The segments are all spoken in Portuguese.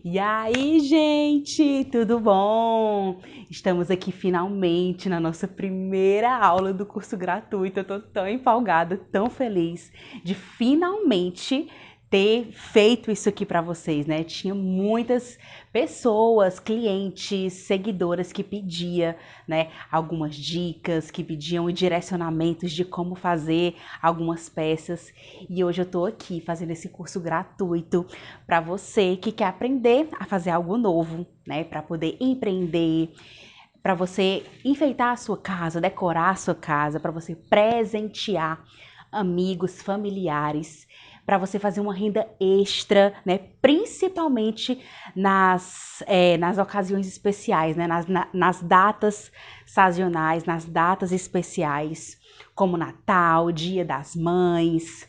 E aí, gente, tudo bom? Estamos aqui finalmente na nossa primeira aula do curso gratuito. Eu tô tão empolgada, tão feliz de finalmente ter feito isso aqui para vocês, né? Tinha muitas pessoas, clientes, seguidoras que pediam, né, algumas dicas, que pediam direcionamentos de como fazer algumas peças. E hoje eu tô aqui fazendo esse curso gratuito para você que quer aprender a fazer algo novo, né? Para poder empreender, para você enfeitar a sua casa, decorar a sua casa, para você presentear amigos, familiares, para você fazer uma renda extra, né? Principalmente nas ocasiões especiais, né? Nas datas sazonais, nas datas especiais, como Natal, Dia das Mães.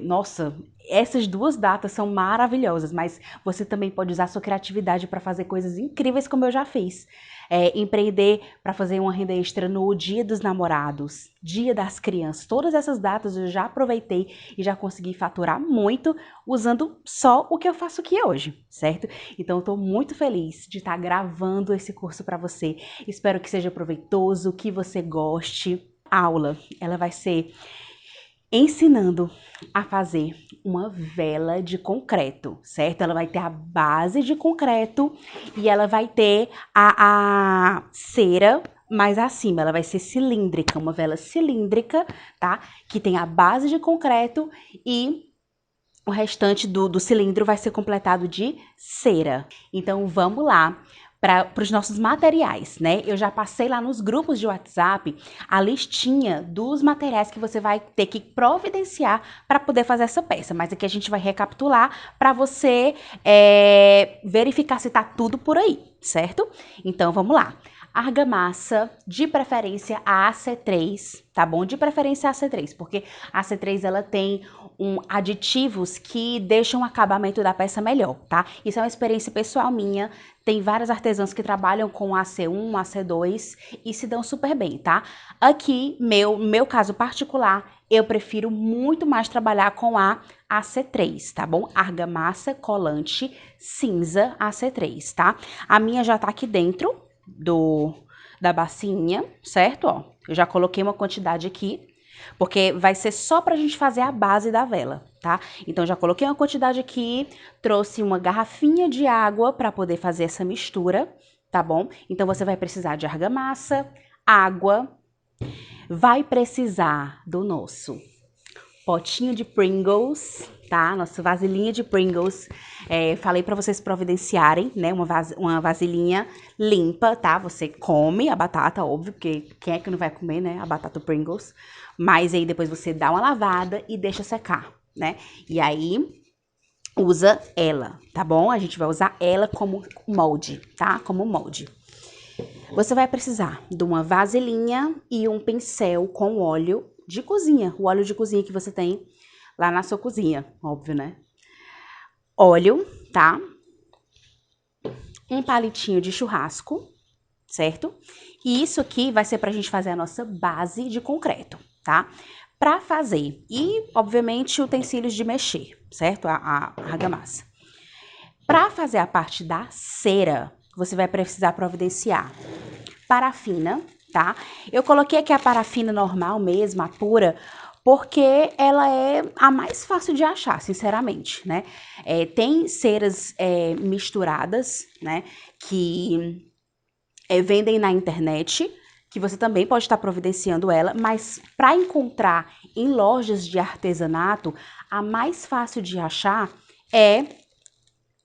Nossa, essas duas datas são maravilhosas, mas você também pode usar sua criatividade para fazer coisas incríveis, como eu já fiz. Empreender para fazer uma renda extra no Dia dos Namorados, Dia das Crianças. Todas essas datas eu já aproveitei e já consegui faturar muito usando só o que eu faço aqui hoje, certo? Então eu estou muito feliz de estar gravando esse curso para você. Espero que seja proveitoso, que você goste. A aula, ela vai ser ensinando a fazer uma vela de concreto, certo? Ela vai ter a base de concreto e ela vai ter a cera mais acima, ela vai ser cilíndrica, uma vela cilíndrica, tá? Que tem a base de concreto e o restante do cilindro vai ser completado de cera. Então vamos lá para os nossos materiais, né? Eu já passei lá nos grupos de WhatsApp a listinha dos materiais que você vai ter que providenciar para poder fazer essa peça. Mas aqui a gente vai recapitular para você verificar se tá tudo por aí, certo? Então vamos lá. Argamassa, de preferência a AC3, tá bom? De preferência a AC3, porque a AC3 ela tem aditivos que deixam o acabamento da peça melhor, tá? Isso é uma experiência pessoal minha. Tem várias artesãs que trabalham com AC1, AC2 e se dão super bem, tá? Aqui, meu caso particular, eu prefiro muito mais trabalhar com a AC3, tá bom? Argamassa colante cinza AC3, tá? A minha já tá aqui dentro da bacinha, certo? Ó, eu já coloquei uma quantidade aqui, porque vai ser só pra gente fazer a base da vela, tá? Então, já coloquei uma quantidade aqui, trouxe uma garrafinha de água pra poder fazer essa mistura, tá bom? Então, você vai precisar de argamassa, água, vai precisar do nosso potinho de Pringles, tá? Nossa vasilhinha de Pringles. Falei pra vocês providenciarem, né? Uma vasilhinha limpa, tá? Você come a batata, óbvio, porque quem é que não vai comer, né? A batata Pringles. Mas aí depois você dá uma lavada e deixa secar, né? E aí usa ela, tá bom? A gente vai usar ela como molde, tá? Como molde. Você vai precisar de uma vasilhinha e um pincel com óleo de cozinha. O óleo de cozinha que você tem lá na sua cozinha, óbvio, né? Óleo, tá? Um palitinho de churrasco, certo? E isso aqui vai ser pra gente fazer a nossa base de concreto, tá? Pra fazer. E, obviamente, utensílios de mexer, certo? A argamassa. Pra fazer a parte da cera, você vai precisar providenciar parafina, tá? Eu coloquei aqui a parafina normal mesmo, a pura, porque ela é a mais fácil de achar, sinceramente, né? Tem ceras misturadas, né? Que vendem na internet, que você também pode estar providenciando ela, mas para encontrar em lojas de artesanato, a mais fácil de achar é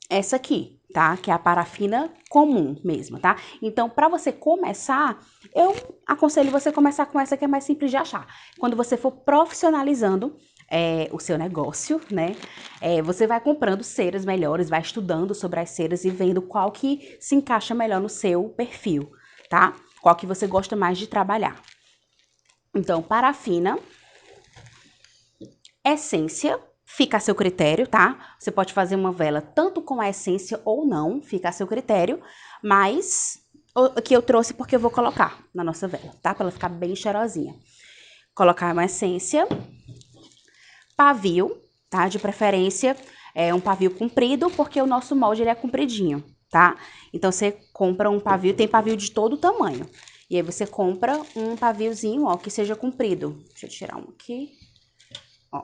essa aqui, tá? Que é a parafina comum mesmo, tá? Então, para você começar, eu aconselho você começar com essa que é mais simples de achar. Quando você for profissionalizando o seu negócio, né? Você vai comprando ceras melhores, vai estudando sobre as ceras e vendo qual que se encaixa melhor no seu perfil, tá? Qual que você gosta mais de trabalhar. Então, parafina, essência, fica a seu critério, tá? Você pode fazer uma vela tanto com a essência ou não, fica a seu critério, mas aqui eu trouxe porque eu vou colocar na nossa vela, tá? Pra ela ficar bem cheirosinha. Colocar uma essência, pavio, tá? De preferência, um pavio comprido, porque o nosso molde ele é compridinho, tá? Então, você compra um pavio, tem pavio de todo tamanho. E aí, você compra um paviozinho, ó, que seja comprido. Deixa eu tirar um aqui. Ó,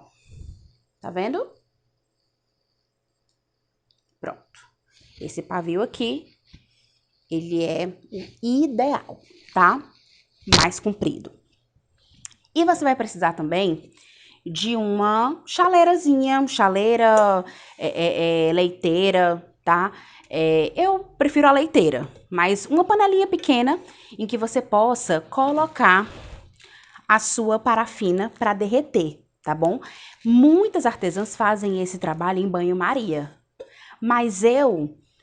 tá vendo? Pronto. Esse pavio aqui, ele é o ideal, tá? Mais comprido. E você vai precisar também de uma chaleirazinha, chaleira, leiteira, tá? Eu prefiro a leiteira, mas uma panelinha pequena em que você possa colocar a sua parafina para derreter, tá bom? Muitas artesãs fazem esse trabalho em banho-maria, mas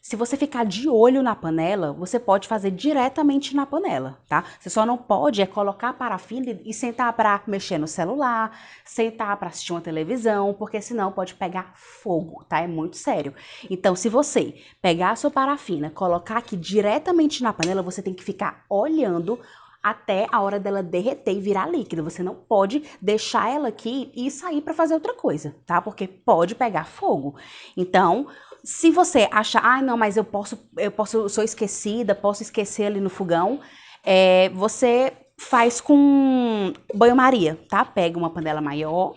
se você ficar de olho na panela, você pode fazer diretamente na panela, tá? Você só não pode colocar a parafina e sentar para mexer no celular, sentar para assistir uma televisão, porque senão pode pegar fogo, tá? É muito sério. Então, se você pegar a sua parafina, colocar aqui diretamente na panela, você tem que ficar olhando até a hora dela derreter e virar líquido. Você não pode deixar ela aqui e sair para fazer outra coisa, tá? Porque pode pegar fogo. Então, se você achar, não, mas sou esquecida, posso esquecer ali no fogão, você faz com banho-maria, tá? Pega uma panela maior,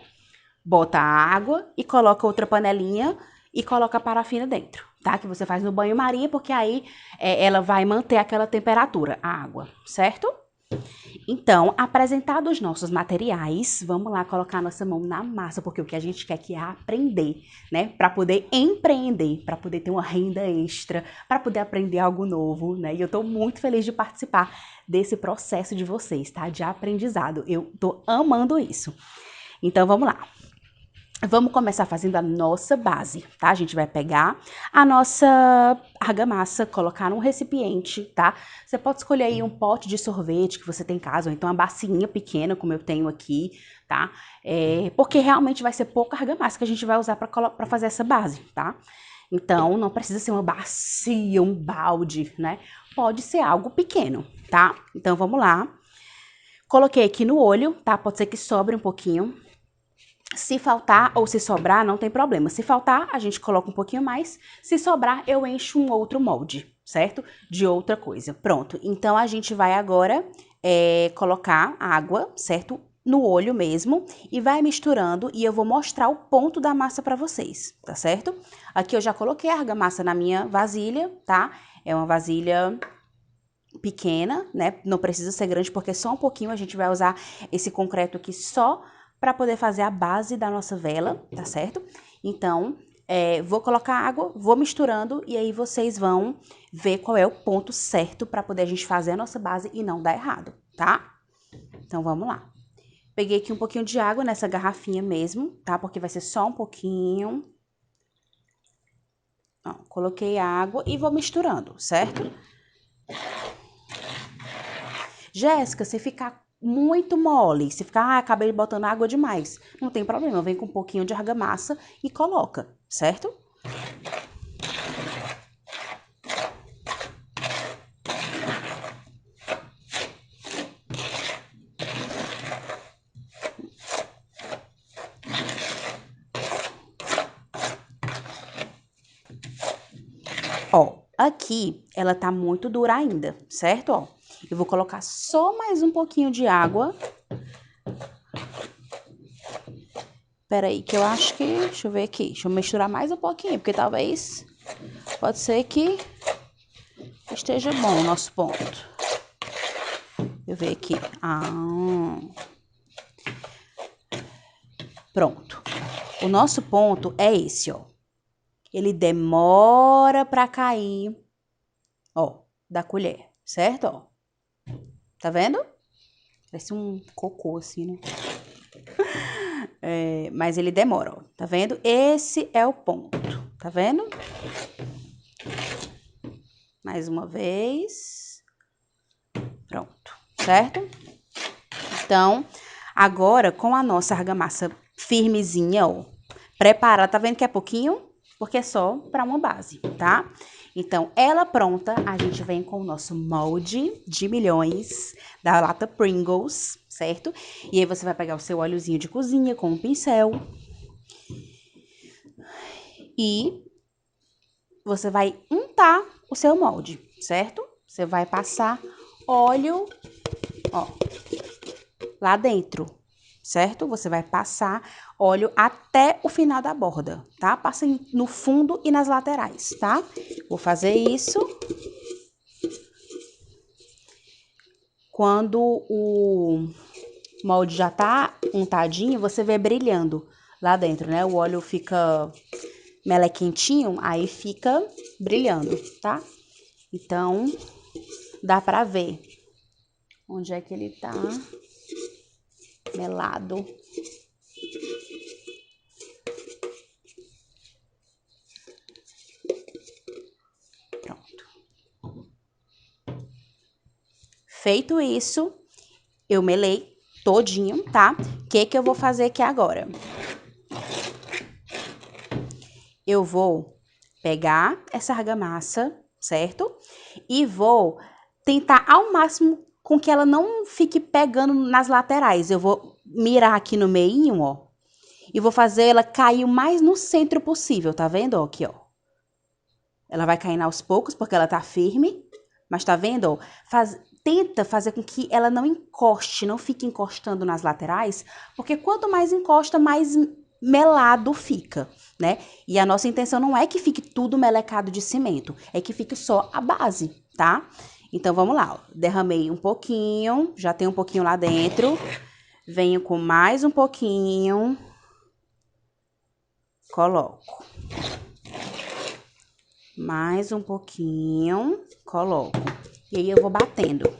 bota a água e coloca outra panelinha e coloca a parafina dentro, tá? Que você faz no banho-maria, porque aí ela vai manter aquela temperatura, a água, certo? Então, apresentados os nossos materiais, vamos lá colocar nossa mão na massa, porque o que a gente quer aqui é aprender, né? Para poder empreender, para poder ter uma renda extra, para poder aprender algo novo, né? E eu tô muito feliz de participar desse processo de vocês, tá? De aprendizado. Eu tô amando isso. Então, vamos lá. Vamos começar fazendo a nossa base, tá? A gente vai pegar a nossa argamassa, colocar num recipiente, tá? Você pode escolher aí um pote de sorvete que você tem em casa, ou então uma bacinha pequena, como eu tenho aqui, tá? Porque realmente vai ser pouca argamassa que a gente vai usar para fazer essa base, tá? Então, não precisa ser uma bacia, um balde, né? Pode ser algo pequeno, tá? Então, vamos lá. Coloquei aqui no olho, tá? Pode ser que sobre um pouquinho. Se faltar ou se sobrar, não tem problema. Se faltar, a gente coloca um pouquinho mais. Se sobrar, eu encho um outro molde, certo? De outra coisa. Pronto. Então, a gente vai agora colocar água, certo? No olho mesmo. E vai misturando. E eu vou mostrar o ponto da massa pra vocês, tá certo? Aqui eu já coloquei a argamassa na minha vasilha, tá? É uma vasilha pequena, né? Não precisa ser grande, porque só um pouquinho a gente vai usar esse concreto aqui só para poder fazer a base da nossa vela, tá certo? Então, vou colocar água, vou misturando e aí vocês vão ver qual é o ponto certo para poder a gente fazer a nossa base e não dar errado, tá? Então, vamos lá. Peguei aqui um pouquinho de água nessa garrafinha mesmo, tá? Porque vai ser só um pouquinho. Ó, coloquei água e vou misturando, certo? Jéssica, se ficar muito mole, se ficar, acabei botando água demais, não tem problema, vem com um pouquinho de argamassa e coloca, certo? Ó, aqui ela tá muito dura ainda, certo? Ó, eu vou colocar só mais um pouquinho de água. Peraí, que eu acho que... Deixa eu ver aqui. Deixa eu misturar mais um pouquinho, porque talvez... Pode ser que esteja bom o nosso ponto. Deixa eu ver aqui. Pronto. O nosso ponto é esse, ó. Ele demora pra cair, ó, da colher, certo? Ó. Tá vendo? Parece um cocô assim, né? Mas ele demora, ó. Tá vendo? Esse é o ponto. Tá vendo? Mais uma vez. Pronto, certo? Então, agora com a nossa argamassa firmezinha, ó, preparada, tá vendo que é pouquinho? Porque é só para uma base, tá? Então, ela pronta, a gente vem com o nosso molde de milhões da lata Pringles, certo? E aí você vai pegar o seu óleozinho de cozinha com um pincel e você vai untar o seu molde, certo? Você vai passar óleo, ó, lá dentro, certo? Você vai passar óleo até o final da borda, tá? Passa no fundo e nas laterais, tá? Vou fazer isso. Quando o molde já tá untadinho, você vê brilhando lá dentro, né? O óleo fica melequentinho, aí fica brilhando, tá? Então, dá pra ver onde é que ele tá melado. Pronto. Feito isso, eu melei todinho, tá? O que eu vou fazer aqui agora? Eu vou pegar essa argamassa, certo? E vou tentar ao máximo com que ela não fique pegando nas laterais. Eu vou mirar aqui no meinho, ó. E vou fazer ela cair o mais no centro possível, tá vendo? Ó, aqui, ó. Ela vai caindo aos poucos porque ela tá firme. Mas tá vendo, ó? Tenta fazer com que ela não encoste, não fique encostando nas laterais. Porque quanto mais encosta, mais melado fica, né? E a nossa intenção não é que fique tudo melecado de cimento, é que fique só a base, tá? Então, vamos lá, ó. Derramei um pouquinho, já tem um pouquinho lá dentro. Venho com mais um pouquinho. Coloco. Mais um pouquinho, coloco. E aí, eu vou batendo.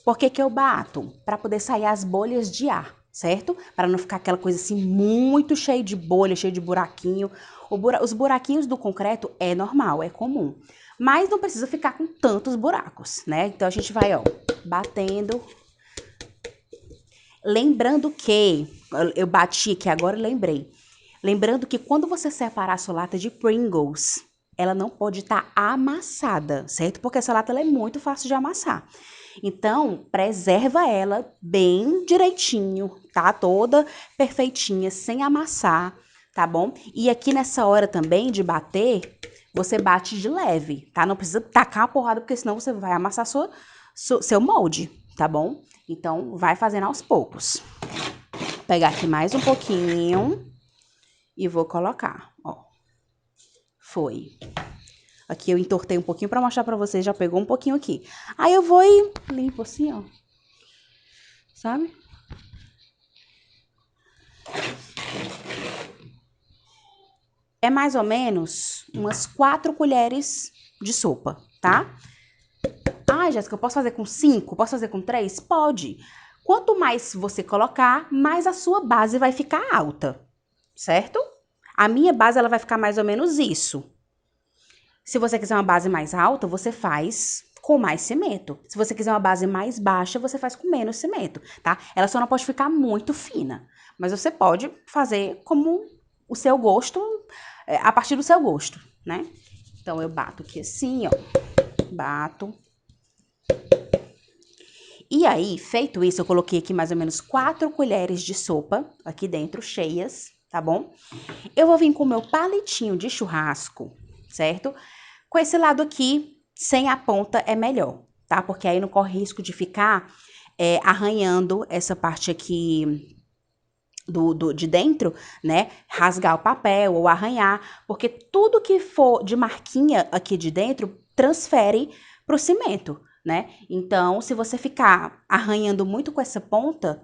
Por que eu bato? Para poder sair as bolhas de ar, certo? Para não ficar aquela coisa assim muito cheia de bolha, cheia de buraquinho. Os buraquinhos do concreto é normal, é comum. Mas não precisa ficar com tantos buracos, né? Então, a gente vai, ó, batendo. Lembrando que, eu bati aqui agora e lembrei. Lembrando que quando você separar a sua lata de Pringles, ela não pode estar amassada, certo? Porque essa lata ela é muito fácil de amassar. Então, preserva ela bem direitinho, tá? Toda perfeitinha, sem amassar, tá bom? E aqui nessa hora também de bater, você bate de leve, tá? Não precisa tacar a porrada, porque senão você vai amassar seu molde, tá bom? Então, vai fazendo aos poucos. Vou pegar aqui mais um pouquinho e vou colocar, ó. Foi. Aqui eu entortei um pouquinho pra mostrar pra vocês, já pegou um pouquinho aqui. Aí eu vou e limpo assim, ó. Sabe? É mais ou menos umas 4 colheres de sopa, tá? Ah, Jéssica, eu posso fazer com 5? Posso fazer com 3? Pode. Quanto mais você colocar, mais a sua base vai ficar alta, certo? A minha base, ela vai ficar mais ou menos isso. Se você quiser uma base mais alta, você faz com mais cimento. Se você quiser uma base mais baixa, você faz com menos cimento, tá? Ela só não pode ficar muito fina. Mas você pode fazer como o seu gosto, a partir do seu gosto, né? Então, eu bato aqui assim, ó. Bato. E aí, feito isso, eu coloquei aqui mais ou menos 4 colheres de sopa aqui dentro, cheias, tá bom? Eu vou vir com o meu palitinho de churrasco, certo? Com esse lado aqui, sem a ponta, é melhor, tá? Porque aí não corre risco de ficar arranhando essa parte aqui de dentro, né? Rasgar o papel ou arranhar, porque tudo que for de marquinha aqui de dentro transfere pro cimento, né? Então, se você ficar arranhando muito com essa ponta,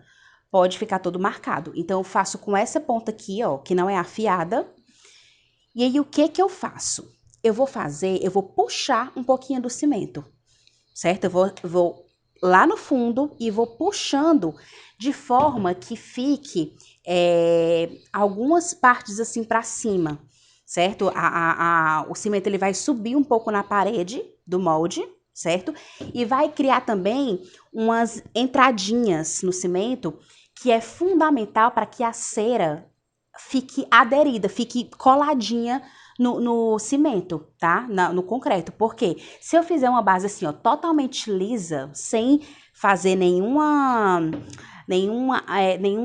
pode ficar todo marcado. Então, eu faço com essa ponta aqui, ó, que não é afiada. E aí, o que eu faço? Eu vou puxar um pouquinho do cimento, certo? Eu vou lá no fundo e vou puxando de forma que fique algumas partes assim para cima, certo? O cimento ele vai subir um pouco na parede do molde, certo? E vai criar também umas entradinhas no cimento que é fundamental para que a cera fique aderida, fique coladinha no cimento, tá? No concreto. Porque se eu fizer uma base assim, ó, totalmente lisa, sem fazer nenhum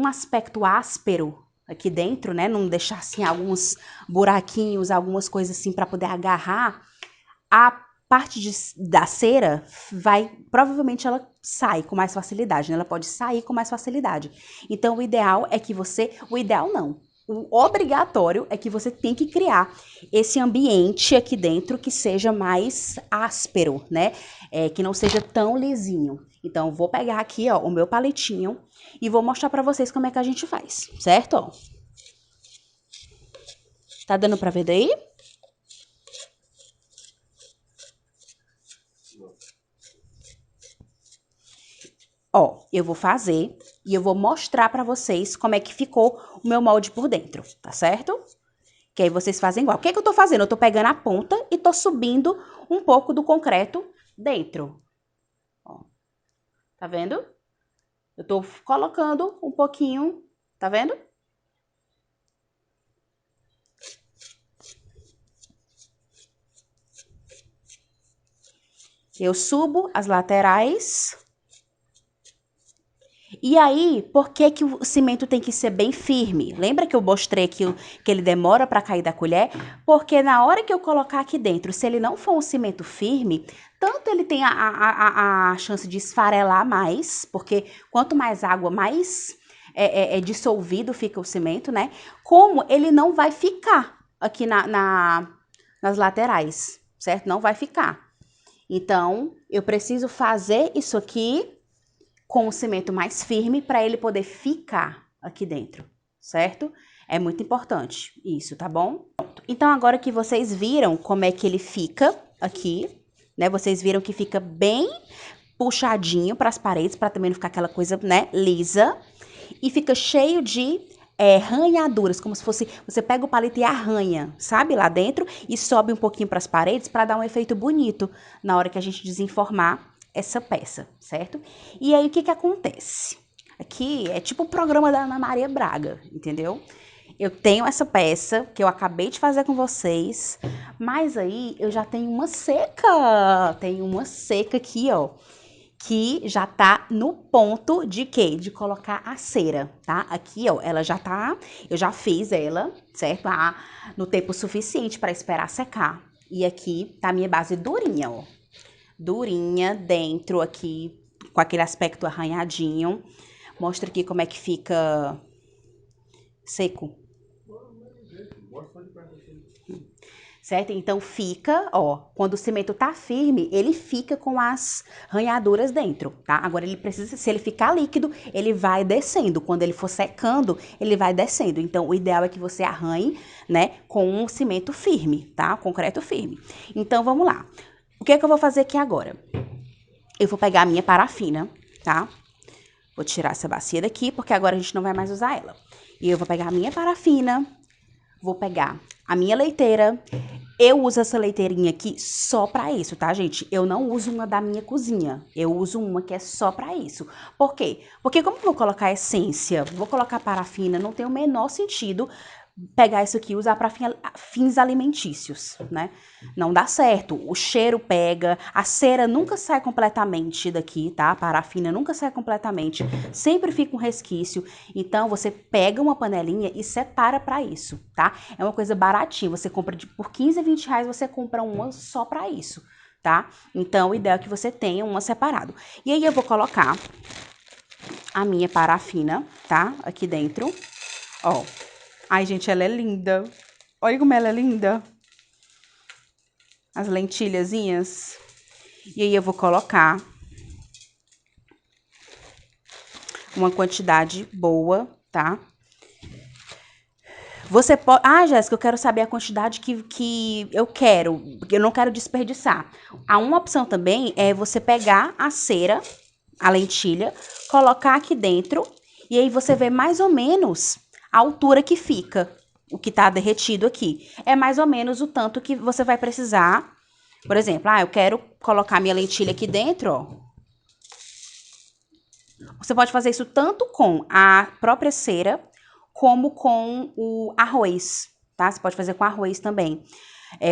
aspecto áspero aqui dentro, né? Não deixar assim alguns buraquinhos, algumas coisas assim para poder agarrar, a parte da cera provavelmente ela sai com mais facilidade, né? Ela pode sair com mais facilidade. Então o ideal é que o ideal não. O obrigatório é que você tem que criar esse ambiente aqui dentro que seja mais áspero, né? Que não seja tão lisinho. Então, vou pegar aqui, ó, o meu palitinho e vou mostrar pra vocês como é que a gente faz, certo? Ó. Tá dando pra ver daí? Ó, eu vou fazer e eu vou mostrar pra vocês como é que ficou o meu molde por dentro, tá certo? Que aí vocês fazem igual. O que é que eu tô fazendo? Eu tô pegando a ponta e tô subindo um pouco do concreto dentro. Ó, tá vendo? Eu tô colocando um pouquinho, tá vendo? Eu subo as laterais. E aí, por que que o cimento tem que ser bem firme? Lembra que eu mostrei que ele demora para cair da colher? Porque na hora que eu colocar aqui dentro, se ele não for um cimento firme, tanto ele tem a chance de esfarelar mais, porque quanto mais água, mais dissolvido fica o cimento, né? Como ele não vai ficar aqui nas laterais, certo? Não vai ficar. Então, eu preciso fazer isso aqui com o cimento mais firme para ele poder ficar aqui dentro, certo? É muito importante isso, tá bom? Então, agora que vocês viram como é que ele fica aqui, né? Vocês viram que fica bem puxadinho para as paredes, para também não ficar aquela coisa, né, lisa. E fica cheio de ranhaduras, como se fosse, você pega o palito e arranha, sabe, lá dentro, e sobe um pouquinho para as paredes para dar um efeito bonito na hora que a gente desenformar essa peça, certo? E aí, o que que acontece? Aqui é tipo o programa da Ana Maria Braga, entendeu? Eu tenho essa peça que eu acabei de fazer com vocês, mas aí eu já tenho uma seca. Tenho uma seca aqui, ó, que já tá no ponto de quê? De colocar a cera, tá? Aqui, ó, ela já tá, eu já fiz ela, certo? No tempo suficiente para esperar secar. E aqui tá a minha base durinha, ó. Durinha dentro aqui, com aquele aspecto arranhadinho. Mostra aqui como é que fica seco. Certo? Então fica, ó, quando o cimento tá firme, ele fica com as ranhaduras dentro, tá? Agora ele precisa, se ele ficar líquido, ele vai descendo. Quando ele for secando, ele vai descendo. Então o ideal é que você arranhe, né, com um cimento firme, tá? Concreto firme. Então vamos lá. O que é que eu vou fazer aqui agora? Eu vou pegar a minha parafina, tá? Vou tirar essa bacia daqui, porque agora a gente não vai mais usar ela. E eu vou pegar a minha parafina, vou pegar a minha leiteira. Eu uso essa leiteirinha aqui só pra isso, tá, gente? Eu não uso uma da minha cozinha. Eu uso uma que é só pra isso. Por quê? Porque como eu vou colocar essência, vou colocar parafina, não tem o menor sentido pegar isso aqui e usar para fins alimentícios, né? Não dá certo. O cheiro pega, a cera nunca sai completamente daqui, tá? A parafina nunca sai completamente, sempre fica um resquício. Então você pega uma panelinha e separa para isso, tá? É uma coisa baratinha. Você compra por 15 a 20 reais, você compra uma só para isso, tá? Então o ideal é que você tenha uma separado. E aí eu vou colocar a minha parafina, tá? Aqui dentro, ó. Ai, gente, ela é linda. Olha como ela é linda. As lentilhazinhas. E aí eu vou colocar uma quantidade boa, tá? Você pode... Ah, Jéssica, eu quero saber a quantidade que eu quero. Eu não quero desperdiçar. Há uma opção também é você pegar a cera, a lentilha, colocar aqui dentro. E aí você vê mais ou menos a altura que fica. O que tá derretido aqui. É mais ou menos o tanto que você vai precisar. Por exemplo, eu quero colocar minha lentilha aqui dentro, ó. Você pode fazer isso tanto com a própria cera, como com o arroz, tá? Você pode fazer com arroz também.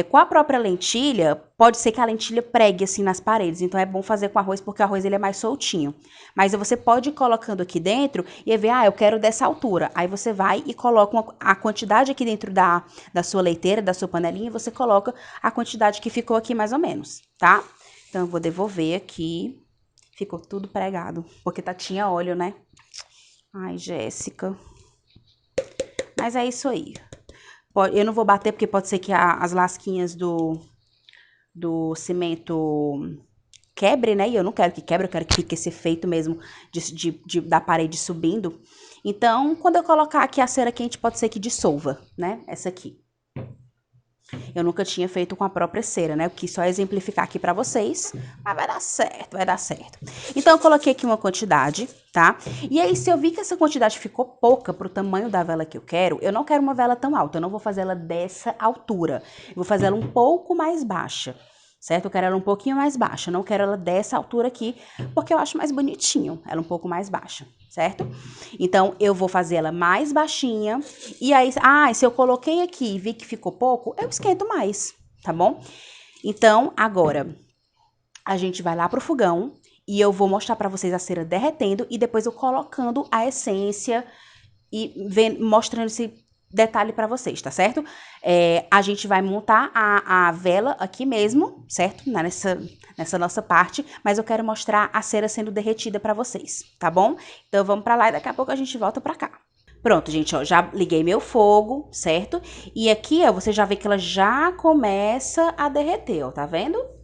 Com a própria lentilha, pode ser que a lentilha pregue assim nas paredes, então é bom fazer com arroz, porque o arroz ele é mais soltinho. Mas você pode ir colocando aqui dentro e ver, eu quero dessa altura. Aí você vai e coloca a quantidade aqui dentro da sua leiteira, da sua panelinha, e você coloca a quantidade que ficou aqui mais ou menos, tá? Então eu vou devolver aqui. Ficou tudo pregado, porque tinha óleo, né? Ai, Jéssica. Mas é isso aí. Eu não vou bater, porque pode ser que as lasquinhas do cimento quebre, né? E eu não quero que quebre, eu quero que fique esse efeito mesmo da parede subindo. Então, quando eu colocar aqui a cera quente, pode ser que dissolva, né? Essa aqui. Eu nunca tinha feito com a própria cera, né? Eu quis só exemplificar aqui pra vocês, mas vai dar certo, vai dar certo. Então, eu coloquei aqui uma quantidade, tá? E aí, se eu vi que essa quantidade ficou pouca pro tamanho da vela que eu não quero uma vela tão alta, eu não vou fazer ela dessa altura. Eu vou fazer ela um pouco mais baixa, certo? Eu quero ela um pouquinho mais baixa, não quero ela dessa altura aqui, porque eu acho mais bonitinho ela um pouco mais baixa, certo? Então, eu vou fazer ela mais baixinha, e aí, se eu coloquei aqui e vi que ficou pouco, eu esquento mais, tá bom? Então, agora, a gente vai lá pro fogão, e eu vou mostrar pra vocês a cera derretendo, e depois eu colocando a essência, e mostrando esse detalhe pra vocês, tá certo? A gente vai montar a vela aqui mesmo, certo? Nessa nossa parte, mas eu quero mostrar a cera sendo derretida pra vocês, tá bom? Então vamos pra lá e daqui a pouco a gente volta pra cá. Pronto, gente, ó, já liguei meu fogo, certo? E aqui, ó, você já vê que ela já começa a derreter, ó, tá vendo?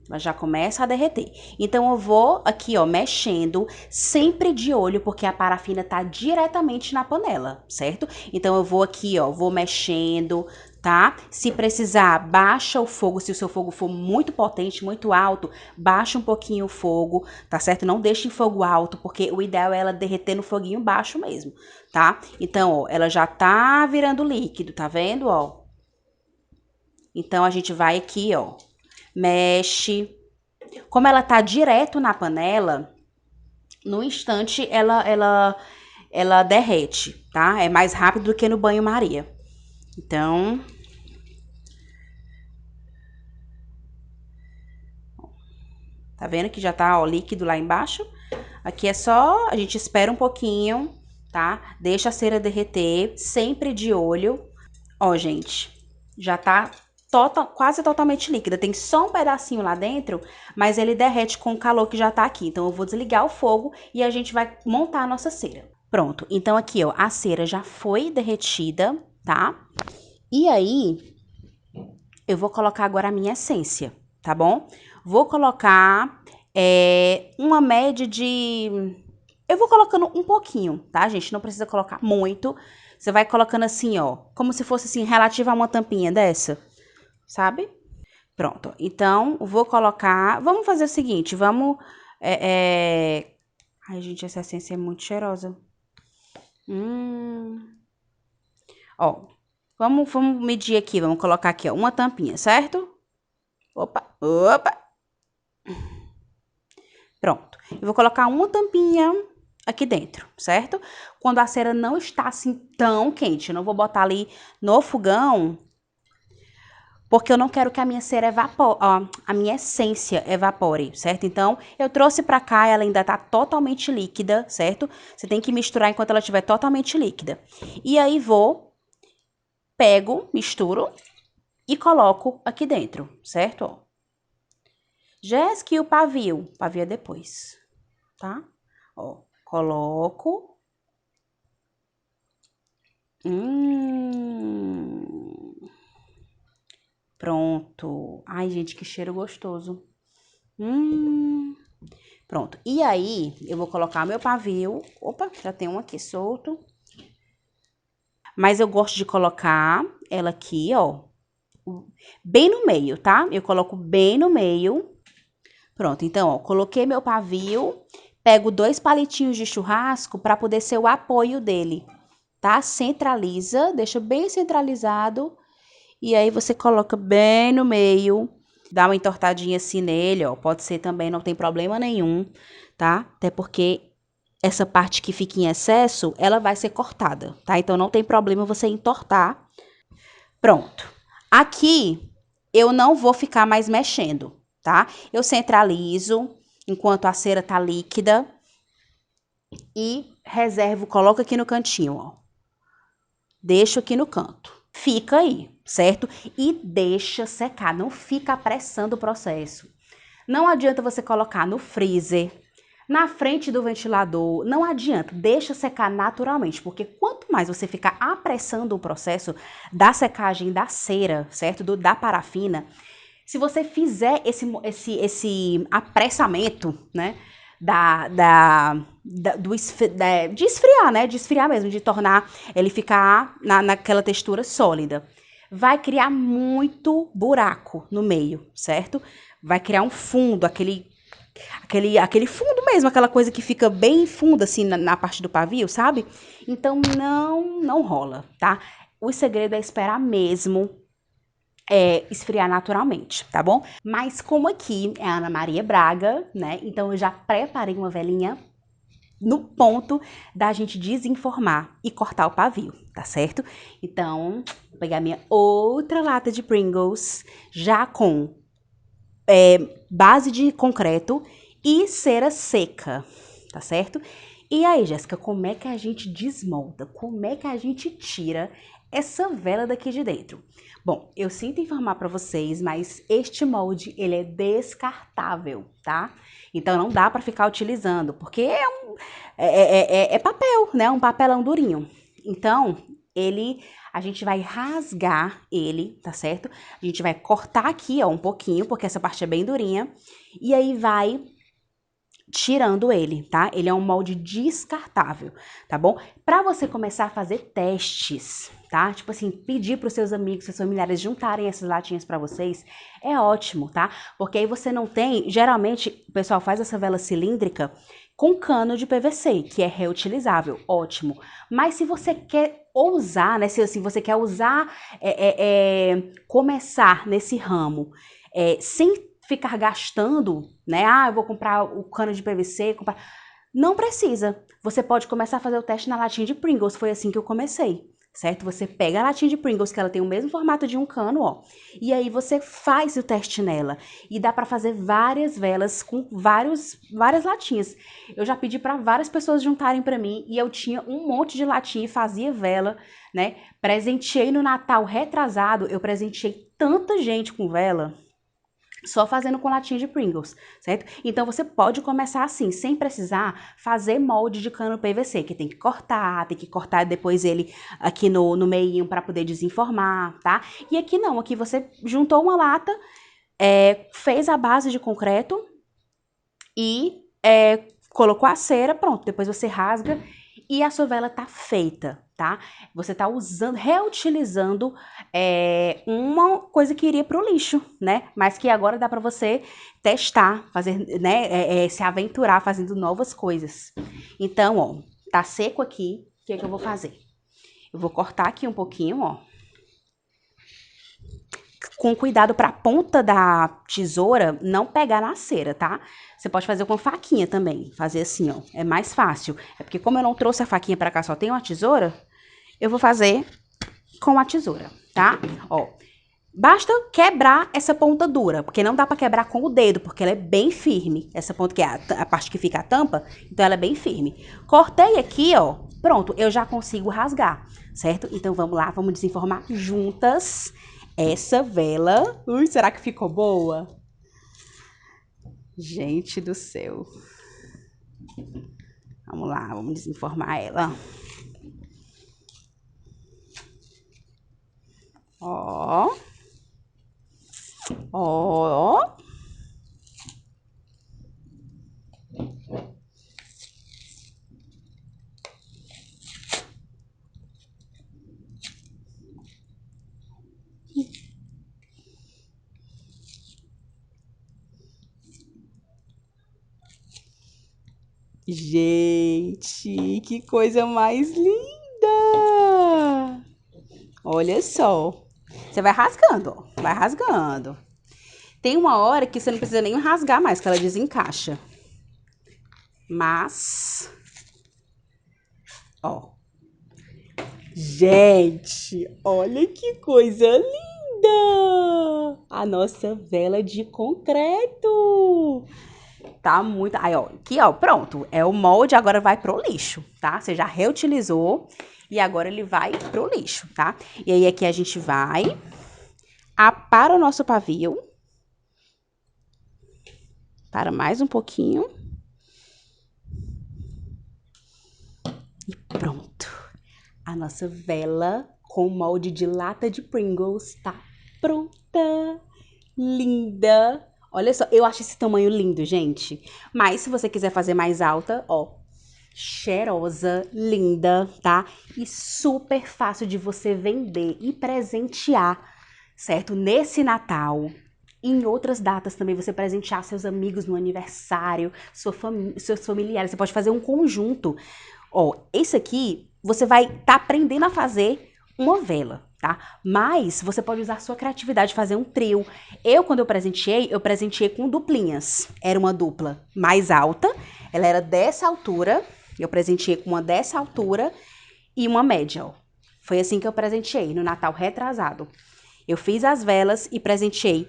Ela já começa a derreter. Então, eu vou aqui, ó, mexendo, sempre de olho, porque a parafina tá diretamente na panela, certo? Então, eu vou aqui, ó, vou mexendo, tá? Se precisar, baixa o fogo. Se o seu fogo for muito potente, muito alto, baixa um pouquinho o fogo, tá certo? Não deixe em fogo alto, porque o ideal é ela derreter no foguinho baixo mesmo, tá? Então, ó, ela já tá virando líquido, tá vendo, ó? Então, a gente vai aqui, ó, mexe. Como ela tá direto na panela, no instante ela derrete, tá? É mais rápido do que no banho-maria. Então, tá vendo que já tá, ó, líquido lá embaixo? Aqui é só, a gente espera um pouquinho, tá? Deixa a cera derreter, sempre de olho. Ó, gente, já tá quase totalmente líquida. Tem só um pedacinho lá dentro, mas ele derrete com o calor que já tá aqui. Então, eu vou desligar o fogo e a gente vai montar a nossa cera. Pronto, então aqui, ó, a cera já foi derretida, tá? E aí, eu vou colocar agora a minha essência, tá bom? Vou colocar uma média de... Eu vou colocando um pouquinho, tá, gente? Não precisa colocar muito. Você vai colocando assim, ó, como se fosse assim, relativa a uma tampinha dessa, sabe? Pronto, então, vou colocar... Vamos fazer o seguinte, vamos... Ai, gente, essa essência é muito cheirosa. Ó, vamos medir aqui, vamos colocar aqui, ó, uma tampinha, certo? Opa, opa. Pronto. Eu vou colocar uma tampinha aqui dentro, certo? Quando a cera não está assim tão quente, eu não vou botar ali no fogão, porque eu não quero que a minha cera evapore, ó, a minha essência evapore, certo? Então, eu trouxe pra cá, ela ainda tá totalmente líquida, certo? Você tem que misturar enquanto ela estiver totalmente líquida. E aí pego, misturo e coloco aqui dentro, certo? Ó. Jéssica, e o pavio? O pavio é depois, tá? Ó, coloco. Pronto. Ai, gente, que cheiro gostoso. Pronto. E aí, eu vou colocar meu pavio. Opa, já tem um aqui solto. Mas eu gosto de colocar ela aqui, ó, bem no meio, tá? Eu coloco bem no meio. Pronto, então, ó, coloquei meu pavio, pego 2 palitinhos de churrasco para poder ser o apoio dele, tá? Centraliza, deixa bem centralizado e aí você coloca bem no meio, dá uma entortadinha assim nele, ó, pode ser também, não tem problema nenhum, tá? Até porque essa parte que fica em excesso, ela vai ser cortada, tá? Então, não tem problema você entortar. Pronto. Aqui, eu não vou ficar mais mexendo, tá? Eu centralizo enquanto a cera tá líquida e reservo, coloco aqui no cantinho, ó. Deixo aqui no canto. Fica aí, certo? E deixa secar, não fica apressando o processo. Não adianta você colocar no freezer, na frente do ventilador, não adianta, deixa secar naturalmente, porque quanto mais você ficar apressando o processo da secagem da cera, certo? Da parafina, se você fizer esse apressamento, né? De esfriar, né? De esfriar mesmo, de tornar ele ficar naquela textura sólida. Vai criar muito buraco no meio, certo? Vai criar um fundo, aquele fundo mesmo, aquela coisa que fica bem funda assim na parte do pavio, sabe? Então não rola, tá? O segredo é esperar mesmo esfriar naturalmente, tá bom? Mas como aqui é a Ana Maria Braga, né? Então eu já preparei uma velinha no ponto da gente desenformar e cortar o pavio, tá certo? Então, vou pegar minha outra lata de Pringles, já com base de concreto e cera seca, tá certo? E aí, Jéssica, como é que a gente desmonta? Como é que a gente tira essa vela daqui de dentro? Bom, eu sinto informar para vocês, mas este molde, ele é descartável, tá? Então não dá para ficar utilizando, porque é papel, né? Um papelão durinho. Então, a gente vai rasgar ele, tá certo? A gente vai cortar aqui, ó, um pouquinho, porque essa parte é bem durinha. E aí vai tirando ele, tá? Ele é um molde descartável, tá bom? Para você começar a fazer testes, tá? Tipo assim, pedir para os seus amigos, seus familiares juntarem essas latinhas para vocês, é ótimo, tá? Porque aí você não tem, geralmente o pessoal faz essa vela cilíndrica com cano de PVC, que é reutilizável, ótimo. Mas se você quer ousar, né? Se assim, você quer usar, começar nesse ramo, sem ficar gastando, né? Ah, eu vou comprar o cano de PVC, comprar. Não precisa. Você pode começar a fazer o teste na latinha de Pringles. Foi assim que eu comecei, certo? Você pega a latinha de Pringles, que ela tem o mesmo formato de um cano, ó. E aí você faz o teste nela. E dá para fazer várias velas com várias latinhas. Eu já pedi para várias pessoas juntarem para mim e eu tinha um monte de latinha e fazia vela, né? Presenteei no Natal retrasado, eu presenteei tanta gente com vela. Só fazendo com latinha de Pringles, certo? Então você pode começar assim, sem precisar fazer molde de cano PVC, que tem que cortar depois ele aqui no meinho para poder desenformar, tá? E aqui não, aqui você juntou uma lata, fez a base de concreto e colocou a cera, pronto. Depois você rasga e a sua vela tá feita, tá? Você tá usando, reutilizando uma coisa que iria pro lixo, né? Mas que agora dá para você testar, fazer, né? Se aventurar fazendo novas coisas. Então, ó, tá seco aqui. O que é que eu vou fazer? Eu vou cortar aqui um pouquinho, ó. Com cuidado para a ponta da tesoura não pegar na cera, tá? Você pode fazer com faquinha também, fazer assim, ó, é mais fácil. É porque como eu não trouxe a faquinha para cá, só tem uma tesoura, eu vou fazer com a tesoura, tá? Ó, basta quebrar essa ponta dura, porque não dá para quebrar com o dedo, porque ela é bem firme. Essa ponta que é a parte que fica a tampa, então ela é bem firme. Cortei aqui, ó, pronto, eu já consigo rasgar, certo? Então vamos lá, vamos desenformar juntas essa vela. Ui, será que ficou boa? Gente do céu. Vamos lá, vamos desenformar ela. Ó. Ó. Gente, que coisa mais linda! Olha só. Você vai rasgando, ó. Vai rasgando. Tem uma hora que você não precisa nem rasgar mais, que ela desencaixa. Mas, ó. Gente, olha que coisa linda! linda! A nossa vela de concreto. Tá muito... Aí, ó, aqui, ó, pronto. É o molde, agora vai pro lixo, tá? Você já reutilizou e agora ele vai pro lixo, tá? E aí aqui a gente vai para o nosso pavio. Para mais um pouquinho. E pronto. A nossa vela com molde de lata de Pringles tá pronta. Linda. Olha só, eu acho esse tamanho lindo, gente. Mas se você quiser fazer mais alta, ó, cheirosa, linda, tá? E super fácil de você vender e presentear, certo? Nesse Natal. E em outras datas também, você presentear seus amigos no aniversário, seus familiares. Você pode fazer um conjunto. Ó, esse aqui, você vai estar aprendendo a fazer uma vela, tá? Mas você pode usar a sua criatividade, fazer um trio. Quando eu presenteei com duplinhas. Era uma dupla mais alta, ela era dessa altura, eu presenteei com uma dessa altura e uma média, ó. Foi assim que eu presenteei, no Natal retrasado. Eu fiz as velas e presenteei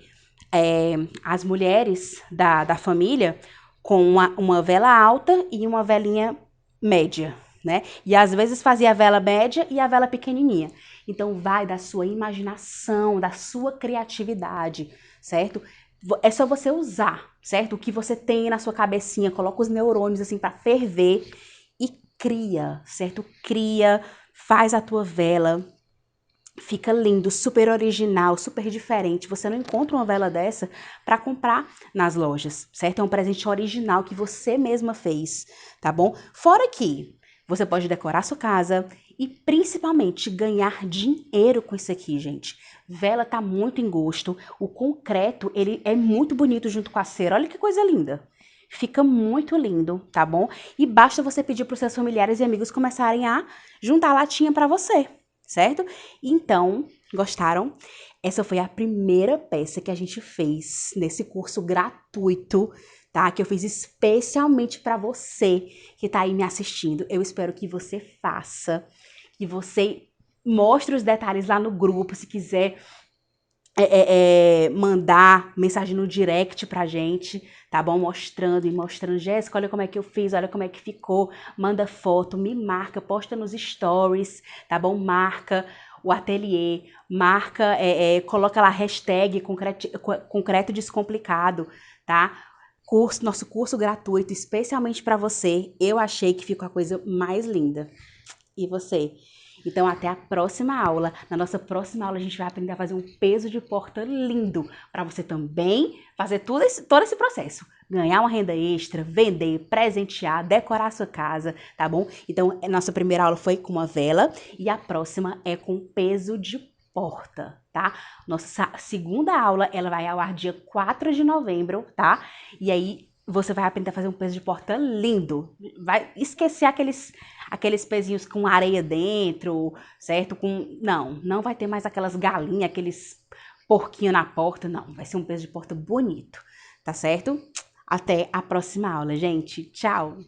as mulheres da família com uma vela alta e uma velinha média, né? E às vezes fazia a vela média e a vela pequenininha. Então vai da sua imaginação, da sua criatividade, certo? É só você usar, certo? O que você tem na sua cabecinha, coloca os neurônios assim para ferver e cria, certo? Cria, faz a tua vela. Fica lindo, super original, super diferente. Você não encontra uma vela dessa para comprar nas lojas, certo? É um presente original que você mesma fez, tá bom? Fora que você pode decorar sua casa e principalmente ganhar dinheiro com isso aqui, gente. Vela tá muito em gosto. O concreto, ele é muito bonito junto com a cera. Olha que coisa linda. Fica muito lindo, tá bom? E basta você pedir para os seus familiares e amigos começarem a juntar latinha para você, certo? Então, gostaram? Essa foi a primeira peça que a gente fez nesse curso gratuito, tá? Que eu fiz especialmente para você que tá aí me assistindo. Eu espero que você faça, que você mostre os detalhes lá no grupo, se quiser mandar mensagem no direct pra gente, tá bom? Mostrando, Jéssica, olha como é que eu fiz, olha como é que ficou, manda foto, me marca, posta nos stories, tá bom? Marca o ateliê, marca, coloca lá hashtag concreto descomplicado, tá? Nosso curso gratuito, especialmente para você, eu achei que ficou a coisa mais linda. E você? Então, até a próxima aula. Na nossa próxima aula, a gente vai aprender a fazer um peso de porta lindo para você também fazer todo esse processo. Ganhar uma renda extra, vender, presentear, decorar a sua casa, tá bom? Então, nossa primeira aula foi com uma vela e a próxima é com peso de porta, tá? Nossa segunda aula, ela vai ao ar dia 4 de novembro, tá? E aí, você vai aprender a fazer um peso de porta lindo. Vai esquecer aqueles pezinhos com areia dentro, certo? Não vai ter mais aquelas galinhas, aqueles porquinhos na porta, não. Vai ser um peso de porta bonito, tá certo? Até a próxima aula, gente. Tchau!